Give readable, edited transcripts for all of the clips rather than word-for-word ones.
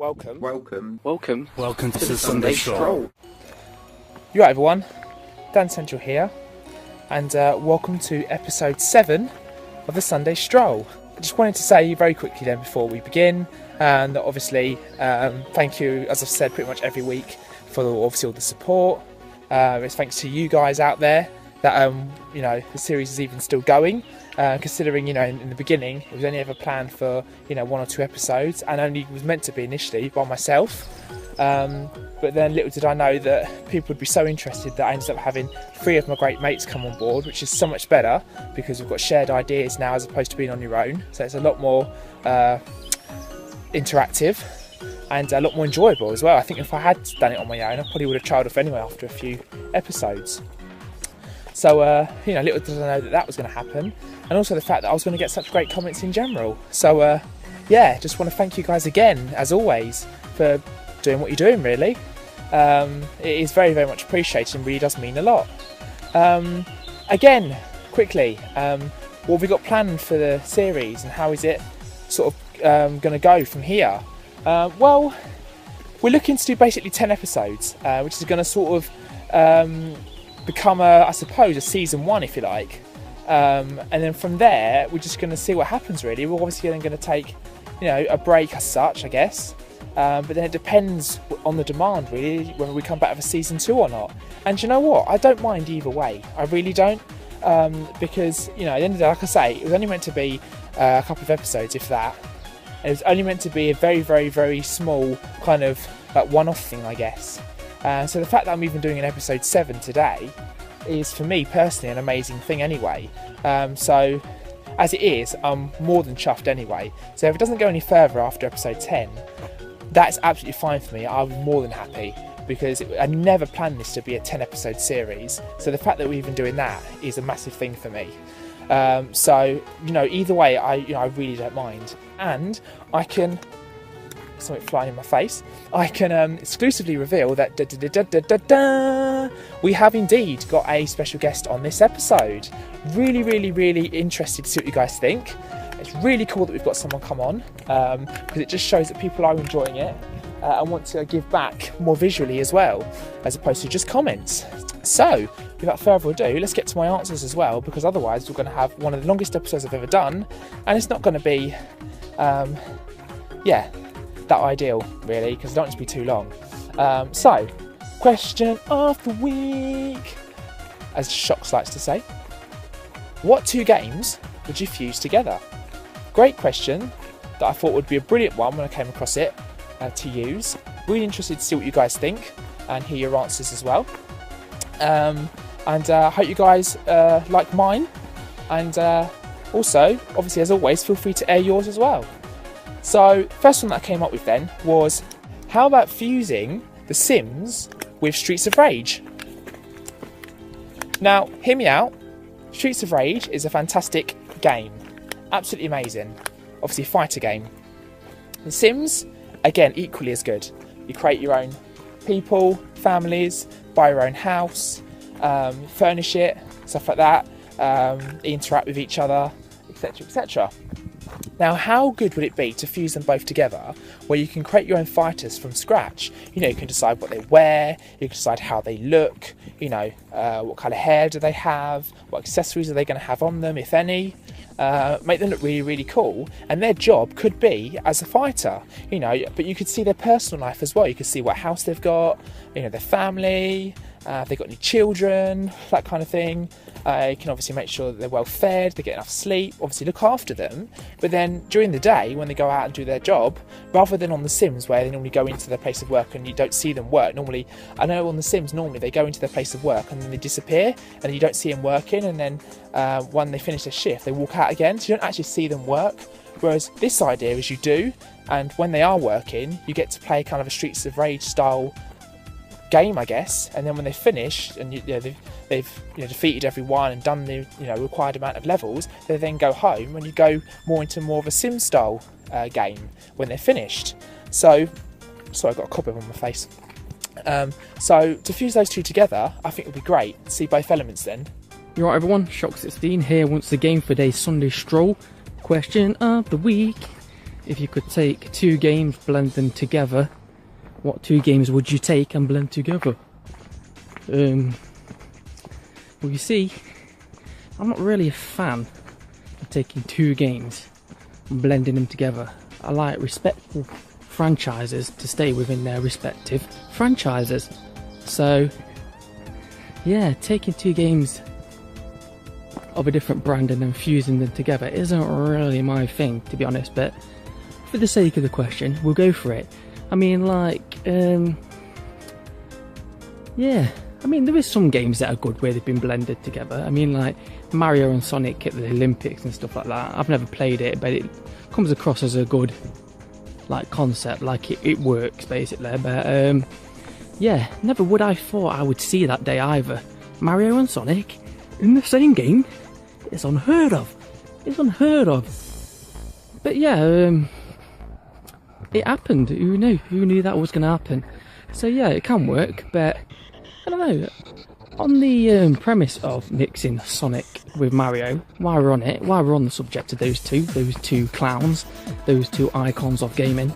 Welcome to the Sunday Stroll. You right, everyone? Dancentral here, and welcome to episode 7 of the Sunday Stroll. I just wanted to say very quickly then before we begin, and obviously thank you, as I've said pretty much every week, for obviously all the support. It's thanks to you guys out there that the series is even still going. Considering in the beginning it was only ever planned for 1 or 2 episodes, and only was meant to be initially by myself, but then little did I know that people would be so interested that I ended up having 3 of my great mates come on board, which is so much better because we've got shared ideas now as opposed to being on your own, so it's a lot more interactive and a lot more enjoyable as well. I think if I had done it on my own, I probably would have trailed off anyway after a few episodes. So, little did I know that was going to happen, and also the fact that I was going to get such great comments in general. So, just want to thank you guys again, as always, for doing what you're doing, really. It is very, very much appreciated and really does mean a lot. Again, quickly, what have we got planned for the series, and how is it sort of going to go from here? Well, we're looking to do basically 10 episodes, which is going to sort of become I suppose a season 1, if you like, and then from there we're just going to see what happens, really. We're obviously then going to take a break as such, I guess, but then it depends on the demand, really, whether we come back with a season 2 or not. And you know what, I don't mind either way, I really don't, because at the end of the day, like I say, it was only meant to be a couple of episodes, if that, and it was only meant to be a very, very, very small kind of like one-off thing, I guess. So the fact that I'm even doing an episode 7 today is, for me personally, an amazing thing anyway. So as it is, I'm more than chuffed anyway. So if it doesn't go any further after episode 10, that's absolutely fine for me. I'm more than happy, because I never planned this to be a 10 episode series. So the fact that we're even doing that is a massive thing for me. So either way, I really don't mind, and I can. Something flying in my face. I can exclusively reveal that we have indeed got a special guest on this episode. Really, really, really interested to see what you guys think. It's really cool that we've got someone come on, because it just shows that people are enjoying it and want to give back more visually as well, as opposed to just comments. So, without further ado, let's get to my answers as well, because otherwise we're going to have one of the longest episodes I've ever done, and it's not going to be, that ideal, really, because I don't want it to be too long. So, question of the week, as Shocks likes to say. What 2 games would you fuse together? Great question that I thought would be a brilliant one when I came across it to use. Really interested to see what you guys think and hear your answers as well. And I hope you guys like mine, and also, obviously, as always, feel free to air yours as well. So, first one that I came up with then was, how about fusing The Sims with Streets of Rage? Now, hear me out. Streets of Rage is a fantastic game. Absolutely amazing. Obviously, a fighter game. The Sims, again, equally as good. You create your own people, families, buy your own house, furnish it, stuff like that, interact with each other, etc, etc. Now, how good would it be to fuse them both together, where you can create your own fighters from scratch? You can decide what they wear, you can decide how they look, what kind of hair do they have, what accessories are they going to have on them, if any. Make them look really, really cool, and their job could be as a fighter, but you could see their personal life as well. You could see what house they've got, their family, if they've got any children, that kind of thing. You can obviously make sure that they're well fed, they get enough sleep, obviously look after them. But then during the day, when they go out and do their job, rather than on The Sims where they normally go into their place of work and you don't see them work, normally, I know on The Sims normally they go into their place of work and then they disappear and you don't see them working, and then when they finish their shift they walk out again, so you don't actually see them work. Whereas this idea is you do, and when they are working you get to play kind of a Streets of Rage style game, I guess, and then when they finish and they've defeated everyone and done the required amount of levels, they then go home and you go more into more of a sim style game when they're finished. So, sorry, I've got a cobweb on my face. So to fuse those two together, I think would be great. See both elements then. You're right, everyone. Shock16 here once again for today's Sunday Stroll. Question of the week if you could take 2 games, blend them together, what 2 games would you take and blend together? Well, you see, I'm not really a fan of taking 2 games and blending them together. I like respectful franchises to stay within their respective franchises. So, yeah, taking 2 games of a different brand and then fusing them together isn't really my thing, to be honest, but for the sake of the question, we'll go for it. I mean, like, yeah, I mean, there is some games that are good where they've been blended together. I mean, like Mario and Sonic at the Olympics and stuff like that. I've never played it, but it comes across as a good, like, concept, like it works basically. But yeah, never would I thought I would see that day either. Mario and Sonic in the same game. It's unheard of. It's unheard of. But yeah, it happened. Who knew? Who knew that was going to happen? So yeah, it can work, but I don't know. On the premise of mixing Sonic with Mario, while we're on it, while we're on the subject of those two clowns, those 2 icons of gaming,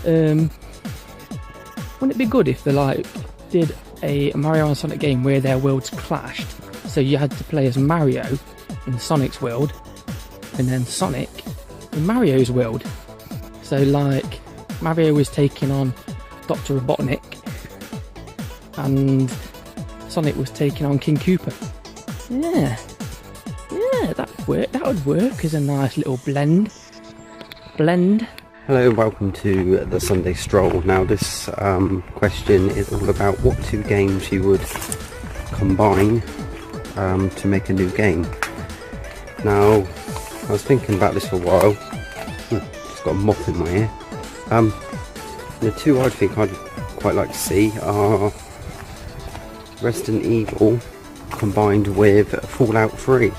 wouldn't it be good if they like did a Mario and Sonic game where their worlds clashed? So you had to play as Mario in Sonic's world, and then Sonic in Mario's world. So like Mario was taking on Dr. Robotnik, and Sonic was taking on King Koopa. Yeah, that would work. That would work as a nice little blend. Hello and welcome to the Sunday Stroll. Now this question is all about what 2 games you would combine to make a new game. Now, I was thinking about this for a while. Just got a mop in my ear. The 2 I think I'd quite like to see are Resident Evil combined with Fallout 3.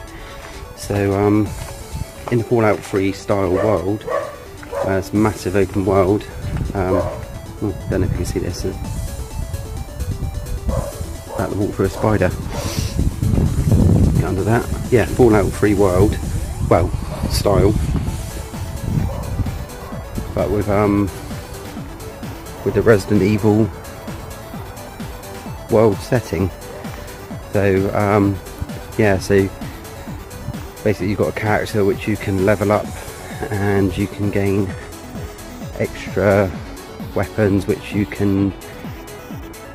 So, in the Fallout 3 style world, it's a massive open world. Don't know if you can see this. About to walk through a spider. Get under that. Yeah, Fallout 3 world, well, style, but with the Resident Evil world setting. So yeah, so basically you've got a character which you can level up, and you can gain extra weapons which you can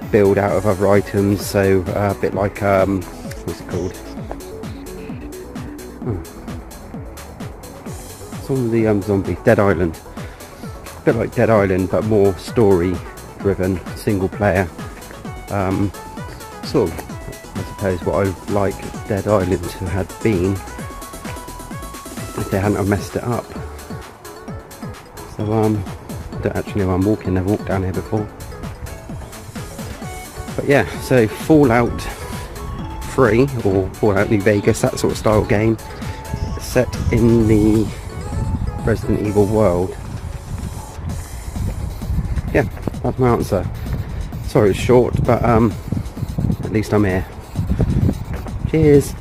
build out of other items. So a bit like what's it called? It's on the zombie Dead Island. A bit like Dead Island, but more story driven, single player. Sort of, I suppose, what I like Dead Island to have been if they hadn't have messed it up. So I don't actually know where I'm walking. I've walked down here before. But yeah, so Fallout 3 or Fallout New Vegas, that sort of style game, set in the Resident Evil world. Yeah, that's my answer. Sorry it's short, but at least I'm here. Cheers.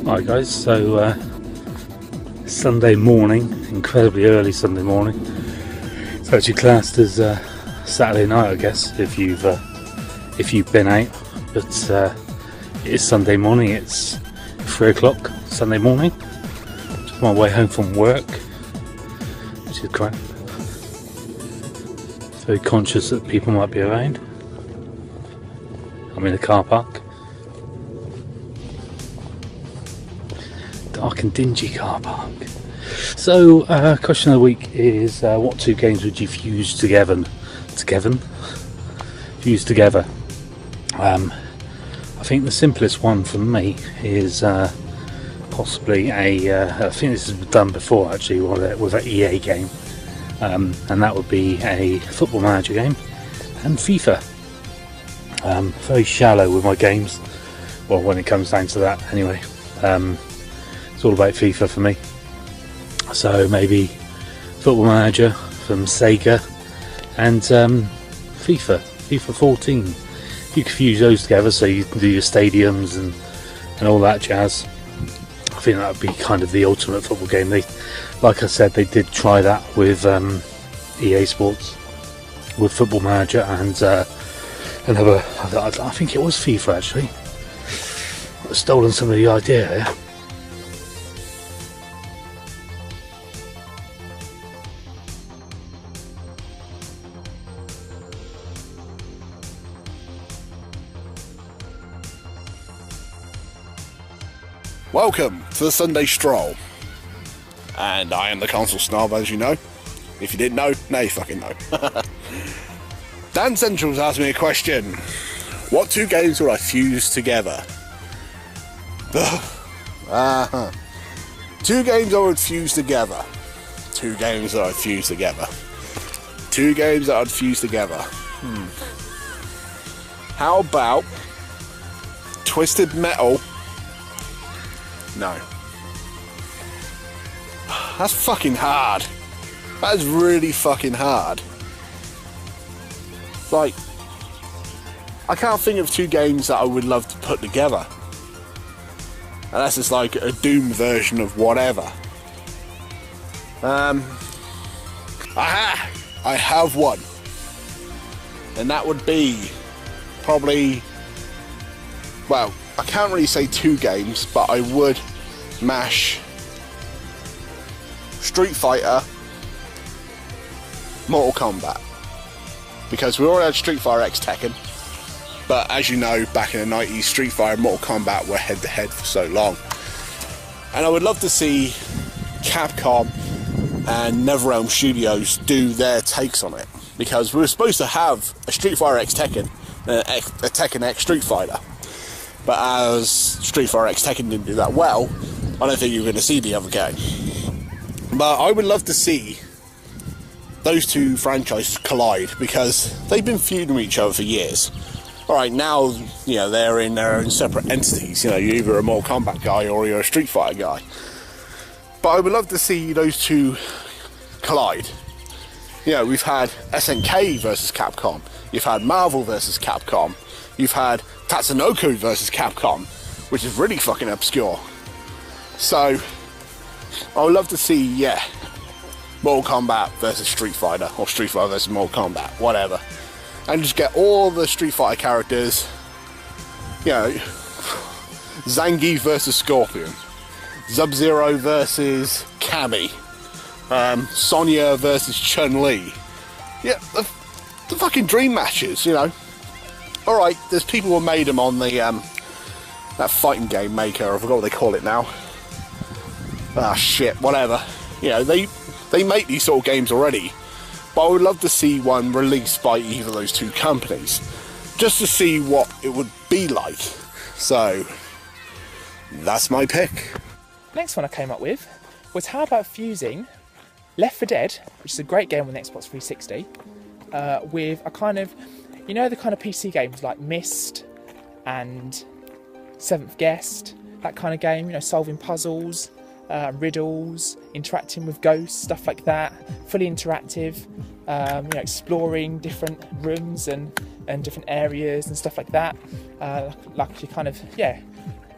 Alright guys, so Sunday morning, incredibly early Sunday morning. It's actually classed as Saturday night, I guess, if you've been out. But it is Sunday morning. It's 3 o'clock Sunday morning. Just my way home from work, which is crap. Very conscious that people might be around. I'm in a car park. Dark and dingy car park. So, question of the week is what 2 games would you fuse together? Fuse together. I think the simplest one for me is possibly I think this has been done before actually with an EA game, and that would be a Football Manager game and FIFA. Very shallow with my games, well, when it comes down to that anyway. It's all about FIFA for me, so maybe Football Manager from Sega and FIFA 14. You can fuse those together so you can do your stadiums and all that jazz. I think that would be kind of the ultimate football game. like I said, they did try that with EA Sports, with Football Manager and another, I think it was FIFA actually. I've stolen some of the idea here. Welcome to the Sunday Stroll, and I am the Console Snob, as you know. If you didn't know, now you fucking know. Dan Central's asked me a question. What 2 games would I fuse together? 2 games I would fuse together. 2 games that I'd fuse together. 2 games that I'd fuse together. How about Twisted Metal? No. That's fucking hard. That is really fucking hard. Like, I can't think of 2 games that I would love to put together. Unless it's like a Doom version of whatever. I have one. And that would be probably, well, I can't really say 2 games, but I would mash Street Fighter, Mortal Kombat. Because we already had Street Fighter X Tekken, but as you know, back in the 90s, Street Fighter and Mortal Kombat were head to head for so long. And I would love to see Capcom and NetherRealm Studios do their takes on it. Because we were supposed to have a Street Fighter X Tekken and a Tekken X Street Fighter. But as Street Fighter X Tekken didn't do that well, I don't think you're going to see the other game. But I would love to see those 2 franchises collide, because they've been feuding with each other for years. Alright, now, you know, they're in their own separate entities. You know, you're either a Mortal Kombat guy or you're a Street Fighter guy. But I would love to see those 2 collide. You know, we've had SNK versus Capcom. You've had Marvel versus Capcom. You've had Tatsunoko versus Capcom, which is really fucking obscure. So, I would love to see, yeah, Mortal Kombat versus Street Fighter, or Street Fighter versus Mortal Kombat, whatever. And just get all the Street Fighter characters, you know, Zangief versus Scorpion, Sub-Zero versus Cammy, Sonya versus Chun-Li. Yeah, the fucking dream matches, you know. Alright, there's people who made them on the, that fighting game maker, I forgot what they call it now. Ah, shit, whatever. You know, they make these sort of games already. But I would love to see one released by either of those 2 companies. Just to see what it would be like. So, that's my pick. Next one I came up with was, how about fusing Left 4 Dead, which is a great game on the Xbox 360, with a kind of, you know, the kind of PC games like Myst and Seventh Guest, that kind of game, you know, solving puzzles, riddles, interacting with ghosts, stuff like that, fully interactive, you know, exploring different rooms and different areas and stuff like that, like you kind of, yeah,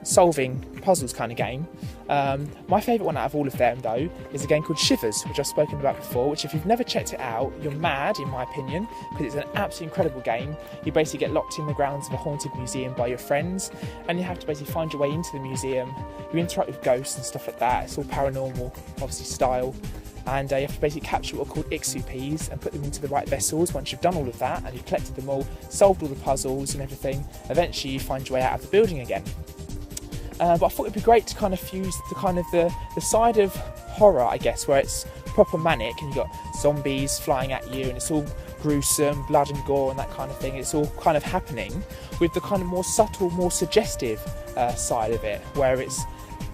solving puzzles kind of game. My favourite one out of all of them, though, is a game called Shivers, which I've spoken about before, which if you've never checked it out, you're mad, in my opinion, because it's an absolutely incredible game. You basically get locked in the grounds of a haunted museum by your friends, and you have to basically find your way into the museum. You interact with ghosts and stuff like that. It's all paranormal, obviously, style. And you have to basically capture what are called Ixu and put them into the right vessels. Once you've done all of that, and you've collected them all, solved all the puzzles and everything, eventually you find your way out of the building again. But I thought it'd be great to kind of fuse the side of horror, I guess, where it's proper manic and you've got zombies flying at you and it's all gruesome, blood and gore and that kind of thing. It's all kind of happening, with the kind of more subtle, more suggestive side of it, where it's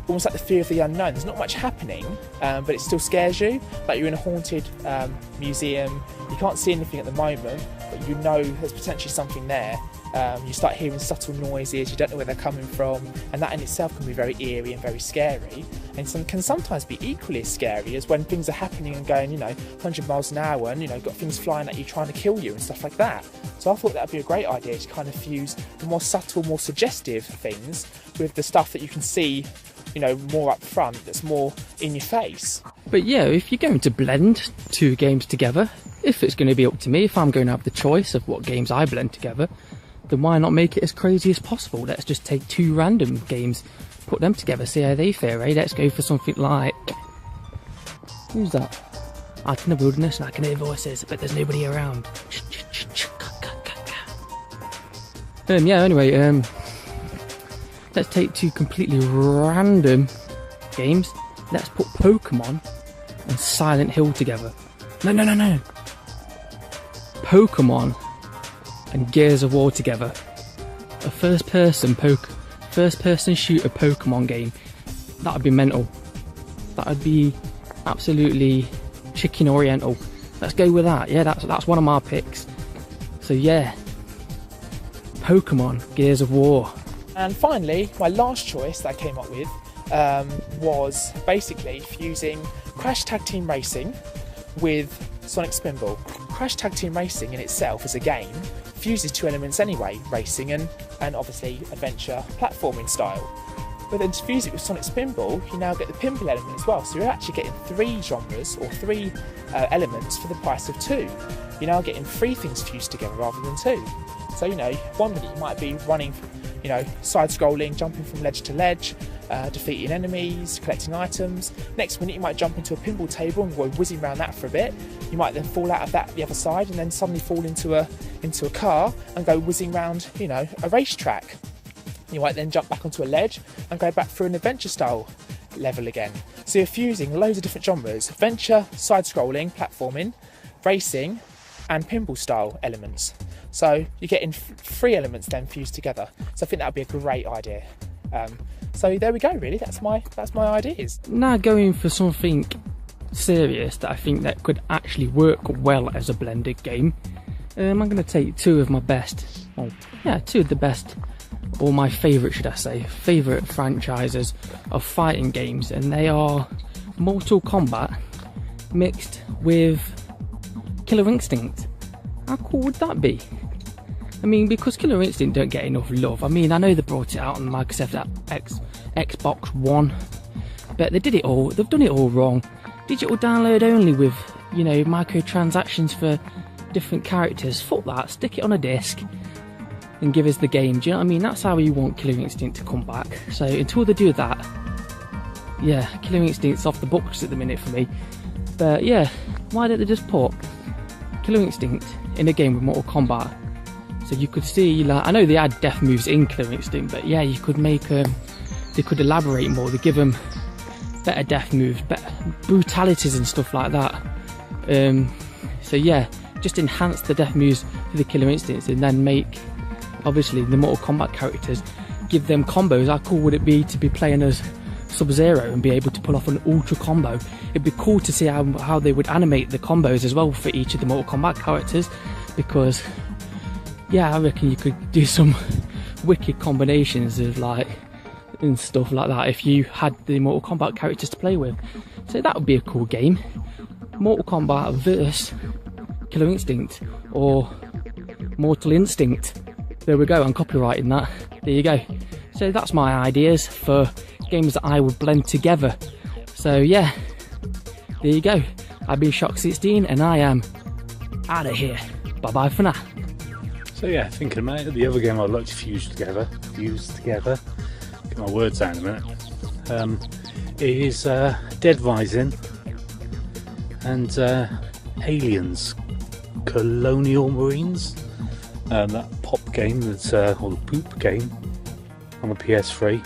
almost like the fear of the unknown. There's not much happening, but it still scares you. Like you're in a haunted museum, you can't see anything at the moment, but you know there's potentially something there. You start hearing subtle noises, you don't know where they're coming from, and that in itself can be very eerie and very scary, and can sometimes be equally as scary as when things are happening and going, 100 miles an hour, and you've got things flying at you trying to kill you and stuff like that. So I thought that would be a great idea to kind of fuse the more subtle, more suggestive things with the stuff that you can see more up front, that's more in your face. But But yeah, if you're going to blend 2 games together, if it's going to be up to me, if I'm going to have the choice of what games I blend together, then why not make it as crazy as possible? Let's just take 2 random games, put them together, see how they fare, eh? Let's go for something like... Who's that? Out in the wilderness and I can hear voices, but there's nobody around. Yeah, anyway, let's take 2 completely random games. Let's put Pokemon and Silent Hill together. No. Pokemon and Gears of War together. A first-person shooter Pokemon game. That would be mental. That would be absolutely chicken oriental. Let's go with that. Yeah, that's one of my picks. So yeah, Pokemon, Gears of War. And finally, my last choice that I came up with was basically fusing Crash Tag Team Racing with Sonic Spinball. Crash Tag Team Racing in itself as a game fuses 2 elements anyway, racing and obviously adventure platforming style. But then to fuse it with Sonic Spinball, you now get the pinball element as well. So you're actually getting 3 genres or 3 elements for the price of 2. You're now getting 3 things fused together rather than 2. So, you know, one minute you might be running, you know, side-scrolling, jumping from ledge to ledge, defeating enemies, collecting items. Next minute you might jump into a pinball table and go whizzing around that for a bit. You might then fall out of that the other side and then suddenly fall into a car and go whizzing around, you know, a racetrack. You might then jump back onto a ledge and go back through an adventure style level again. So you're fusing loads of different genres: adventure, side-scrolling, platforming, racing and pinball style elements. So you're getting 3 elements then fused together. So I think that would be a great idea. So there we go, really. That's my ideas. Now going for something serious that I think that could actually work well as a blended game, I'm going to take 2 of my best, 2 of the best, or my favourite, should I say, favourite franchises of fighting games, and they are Mortal Kombat mixed with Killer Instinct. How cool would that be? I mean, because Killer Instinct don't get enough love. I mean, I know they brought it out on Microsoft Xbox One, but they did it all. They've done it all wrong. Digital download only with, you know, microtransactions for different characters. Fuck that. Stick it on a disc and give us the game. Do you know what I mean? That's how you want Killer Instinct to come back. So until they do that, yeah, Killer Instinct's off the books at the minute for me. But yeah, why don't they just put Killer Instinct in a game with Mortal Kombat? So you could see, like, I know they had death moves in Killer Instinct, but yeah, you could make they could elaborate more. They give them better death moves, better brutalities and stuff like that. So yeah, just enhance the death moves for the Killer Instincts, and then make obviously the Mortal Kombat characters, give them combos. How cool would it be to be playing as Sub-Zero and be able to pull off an ultra combo? It'd be cool to see how they would animate the combos as well for each of the Mortal Kombat characters, because yeah, I reckon you could do some wicked combinations of like and stuff like that if you had the Mortal Kombat characters to play with. So that would be a cool game. Mortal Kombat vs Killer Instinct, or Mortal Instinct. There we go, I'm copyrighting that. There you go. So that's my ideas for games that I would blend together. So yeah, there you go. I've been Shock16 and I am out of here. Bye bye for now. So yeah, thinking about it, the other game I'd like to fuse together, get my words out in a minute, is Dead Rising and Aliens Colonial Marines, that pop game that's, or the poop game on the PS3.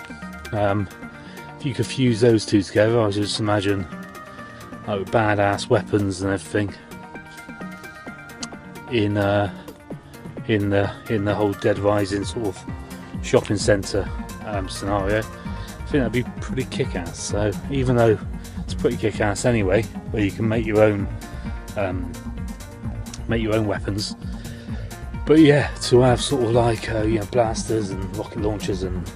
If you could fuse those 2 together, I just imagine like badass weapons and everything in the whole Dead Rising sort of shopping centre scenario. I think that'd be pretty kick-ass. So even though it's pretty kick-ass anyway, where you can make your own weapons, but yeah, to have sort of like you know, blasters and rocket launchers and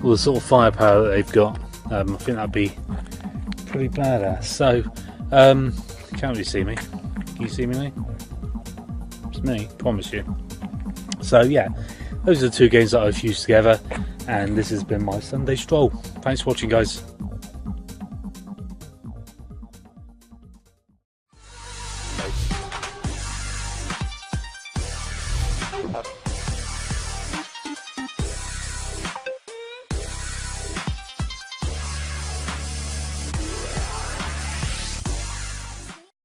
all the sort of firepower that they've got, I think that'd be pretty badass. So you can't really see me. Can you see me now? It's me, promise you. So yeah, those are the 2 games that I've fused together, and this has been my Sunday stroll. Thanks for watching, guys. Bye.